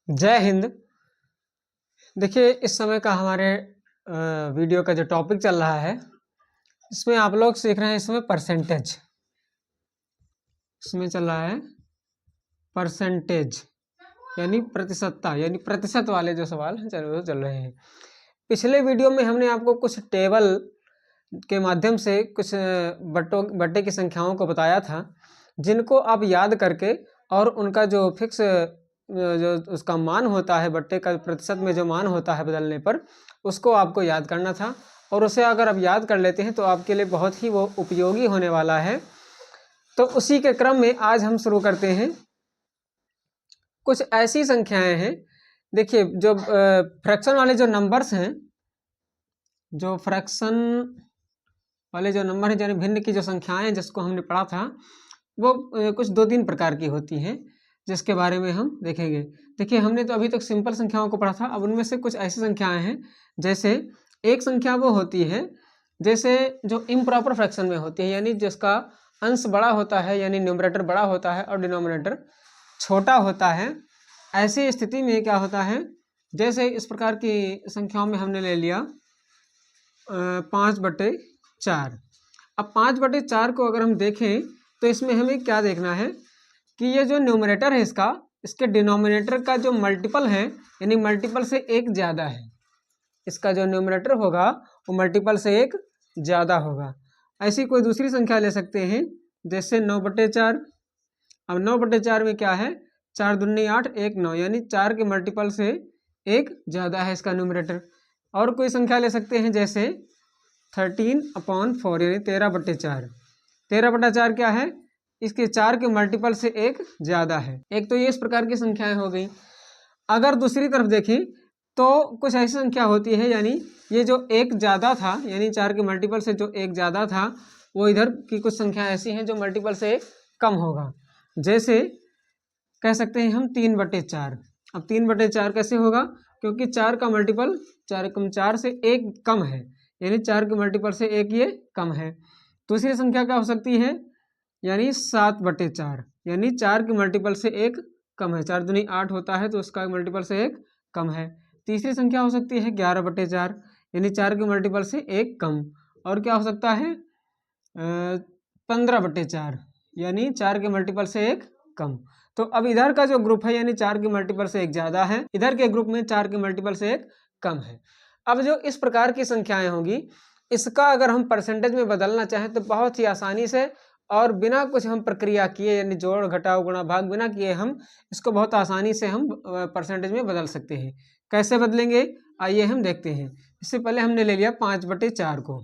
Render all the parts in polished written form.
जय हिंद। देखिए, इस समय का हमारे वीडियो का जो टॉपिक चल रहा है, इसमें आप लोग सीख रहे हैं इसमें परसेंटेज। इसमें चल रहा है परसेंटेज यानी प्रतिशतता, यानी प्रतिशत वाले जो सवाल चल रहे हैं। पिछले वीडियो में हमने आपको कुछ टेबल के माध्यम से कुछ बट्टे की संख्याओं को बताया था, जिनको आप याद करके और उनका जो फिक्स जो उसका मान होता है, बट्टे का प्रतिशत में जो मान होता है बदलने पर, उसको आपको याद करना था। और उसे अगर आप याद कर लेते हैं तो आपके लिए बहुत ही वो उपयोगी होने वाला है। तो उसी के क्रम में आज हम शुरू करते हैं। कुछ ऐसी संख्याएं हैं, देखिए, जो फ्रैक्शन वाले जो नंबर्स हैं, जो फ्रैक्शन वाले जो नंबर हैं, यानी भिन्न की जो संख्याएं हैं जिसको हमने पढ़ा था, वो कुछ 2-3 प्रकार की होती हैं, जिसके बारे में हम देखेंगे। देखिए, हमने तो अभी तक सिंपल संख्याओं को पढ़ा था। अब उनमें से कुछ ऐसी संख्याएं हैं, जैसे एक संख्या वो होती है जैसे जो इम्प्रॉपर फ्रैक्शन में होती है, यानी जिसका अंश बड़ा होता है, यानी न्यूमरेटर बड़ा होता है और डिनोमिनेटर छोटा होता है। ऐसी स्थिति में क्या होता है, जैसे इस प्रकार की संख्याओं में हमने ले लिया 5/4। अब 5/4 को अगर हम देखें तो इसमें हमें क्या देखना है कि ये जो न्यूमरेटर है इसके डिनोमिनेटर का जो मल्टीपल है, यानी मल्टीपल से एक ज़्यादा है। इसका जो न्यूमरेटर होगा वो मल्टीपल से एक ज़्यादा होगा। ऐसी कोई दूसरी संख्या ले सकते हैं, जैसे 9/4। अब 9/4 में क्या है, 4 दूनी 8, 1 9, यानी 4 के मल्टीपल से एक ज़्यादा है इसका न्यूमरेटर। और कोई संख्या ले सकते हैं, जैसे 13/4, यानी 13/4। 13/4 क्या है, इसके 4 के मल्टीपल से एक ज़्यादा है। एक तो ये इस प्रकार की संख्याएं हो गई। अगर दूसरी तरफ देखें तो कुछ ऐसी संख्या होती है, यानी ये जो एक ज़्यादा था, यानी 4 के मल्टीपल से जो एक ज़्यादा था, वो इधर की कुछ संख्या ऐसी हैं जो मल्टीपल से एक कम होगा। जैसे कह सकते हैं हम 3/4। अब 3/4 कैसे होगा, क्योंकि 4 का मल्टीपल 4 से एक कम है, यानी 4 के मल्टीपल से एक ये कम है। दूसरी संख्या क्या हो सकती है, यानी 7/4, यानी 4 के मल्टीपल से एक कम है। 4 दूनी 8 होता है, तो उसका मल्टीपल से एक कम है। तीसरी संख्या हो सकती है 11/4, यानी 4 के मल्टीपल से एक कम। और क्या हो सकता है 15/4, यानी 4 के मल्टीपल से एक कम। तो अब इधर का जो ग्रुप है, यानी 4 के मल्टीपल से एक ज़्यादा है, इधर के ग्रुप में 4 के मल्टीपल से एक कम है। अब जो इस प्रकार की संख्याएं होंगी, इसका अगर हम परसेंटेज में बदलना चाहें तो बहुत ही आसानी से और बिना कुछ हम प्रक्रिया किए, यानी जोड़ घटाव गुणा भाग बिना किए, हम इसको बहुत आसानी से हम परसेंटेज में बदल सकते हैं। कैसे बदलेंगे, आइए हम देखते हैं। इससे पहले हमने ले लिया 5/4 को।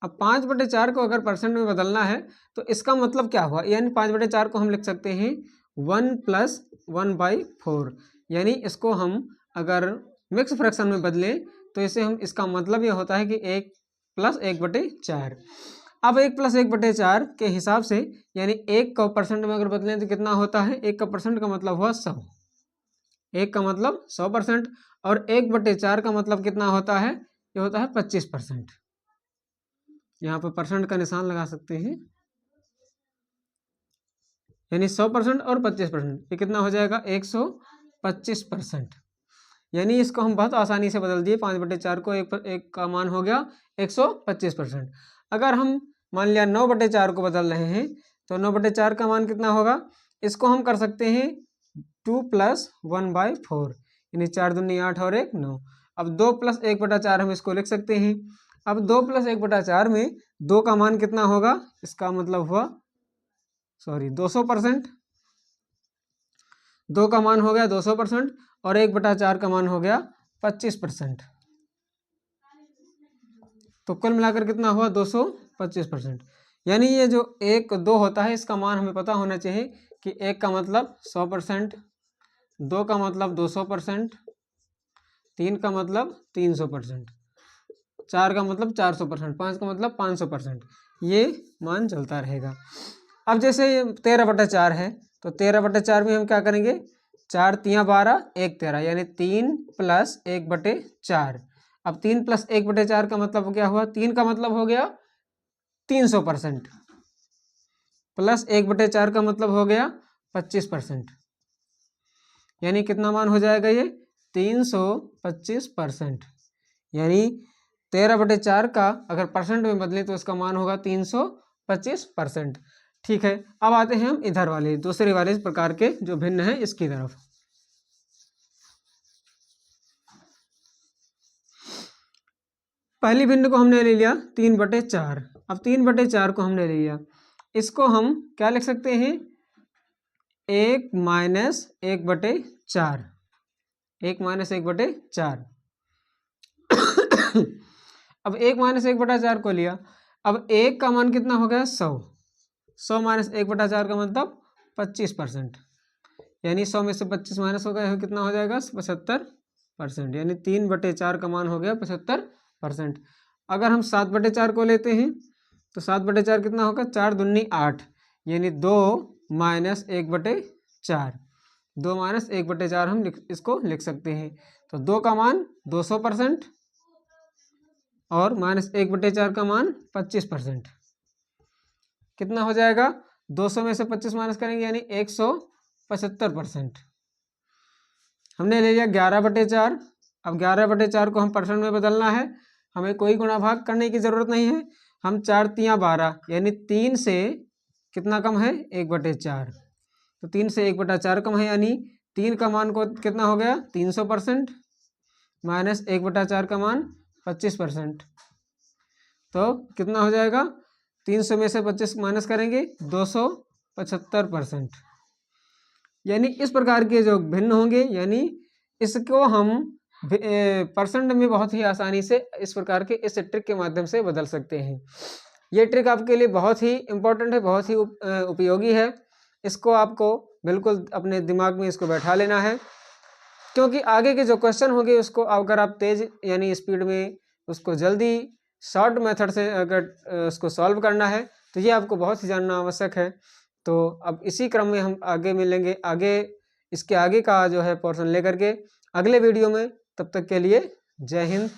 अब 5/4 को अगर परसेंट में बदलना है तो इसका मतलब क्या हुआ, यानी 5/4 को हम लिख सकते हैं 1 + 1/4, यानी इसको हम अगर मिक्स फ्रैक्शन में बदलें तो इसे हम, इसका मतलब ये होता है कि 1 + 1/4। अब 1 + 1/4 के हिसाब से, यानी 1 को परसेंट में अगर बदलें तो कितना होता है, 1 का परसेंट का मतलब हुआ 100। 1 का मतलब 100%, और 1/4 का मतलब कितना होता है, ये होता है 25%। यहाँ पर परसेंट का निशान लगा सकते हैं, यानी 100% और 25%, ये कितना हो जाएगा 125%। यानी इसको हम बहुत आसानी से बदल दिए। 5/4 को एक का मान हो गया 125%। अगर हम मान लिया 9/4 को बदल रहे हैं तो 9/4 का मान कितना होगा, इसको हम कर सकते हैं 2 + 1/4, यानी 4 दूनी 8 और 1 9। अब 2 + 1/4 हम इसको लिख सकते हैं। अब 2 + 1/4 में 2 का मान कितना होगा, इसका मतलब हुआ 200%। 2 का मान हो गया 200% और 1/4 का मान हो गया 25%। तो कुल मिलाकर कितना हुआ 225%। यानी ये जो 1 2 होता है, इसका मान हमें पता होना चाहिए कि 1 का मतलब 100%, 2 का मतलब 200%, 3 का मतलब 300%, 4 का मतलब 400%, 5 का मतलब 500%। ये मान चलता रहेगा। अब जैसे 13/4 है तो 13/4 में हम क्या करेंगे, 4 तियाँ 12, 1 13, यानी 3 + 1/4। अब 3 + 1/4 का मतलब क्या हुआ, 3 का मतलब हो गया 300%, प्लस 1/4 का मतलब हो गया 25%। यानी कितना मान हो जाएगा ये 325%। यानी 13/4 का अगर परसेंट में बदले तो इसका मान होगा 325%। ठीक है, अब आते हैं हम इधर वाले दूसरे वाले प्रकार के जो भिन्न है इसकी तरफ। पहली भिन्न को हमने ले लिया 3/4। अब 3/4 को हमने ले लिया, इसको हम क्या लिख सकते हैं 1 - 1/4। 1 - 1/4। अब 1 - 1/4 को लिया, अब 1 का मान कितना हो गया 100। 100 - 1/4 का मतलब 25%। यानी 100 में से 25 माइनस हो गया, कितना हो जाएगा 75%। यानी 3/4 का मान हो गया 75%। अगर हम 7/4 को लेते हैं तो 7/4 कितना होगा 4 दूनी 8, यानी 2 - 1/4। 2 - 1/4 हम इसको लिख सकते हैं। तो 2 का मान 200% और -1/4 का मान 25%। कितना हो जाएगा 200 में से 25 माइनस करेंगे यानी 175%। हमने ले लिया 11/4। अब 11/4 को हम परसेंट में बदलना है, हमें कोई गुणा भाग करने की ज़रूरत नहीं है। हम 4 तियाँ 12 यानी 3 से कितना कम है 1/4। तो 3 से 1/4 कम है, यानी 3 का मान को कितना हो गया 300% माइनस 1/4 का मान 25%। तो कितना हो जाएगा 300 में से 25 माइनस करेंगे 275%। यानी इस प्रकार के जो भिन्न होंगे, यानी इसको हम परसेंट में बहुत ही आसानी से इस प्रकार के इस ट्रिक के माध्यम से बदल सकते हैं। ये ट्रिक आपके लिए बहुत ही इम्पोर्टेंट है, बहुत ही उपयोगी है। इसको आपको बिल्कुल अपने दिमाग में इसको बैठा लेना है, क्योंकि आगे के जो क्वेश्चन होंगे उसको अगर आप तेज यानी स्पीड में उसको जल्दी शॉर्ट मेथड से अगर उसको सॉल्व करना है तो ये आपको बहुत ही जानना आवश्यक है। तो अब इसी क्रम में हम आगे मिलेंगे, आगे इसके आगे का जो है पोर्शन लेकर के अगले वीडियो में। तब तक के लिए जय हिंद,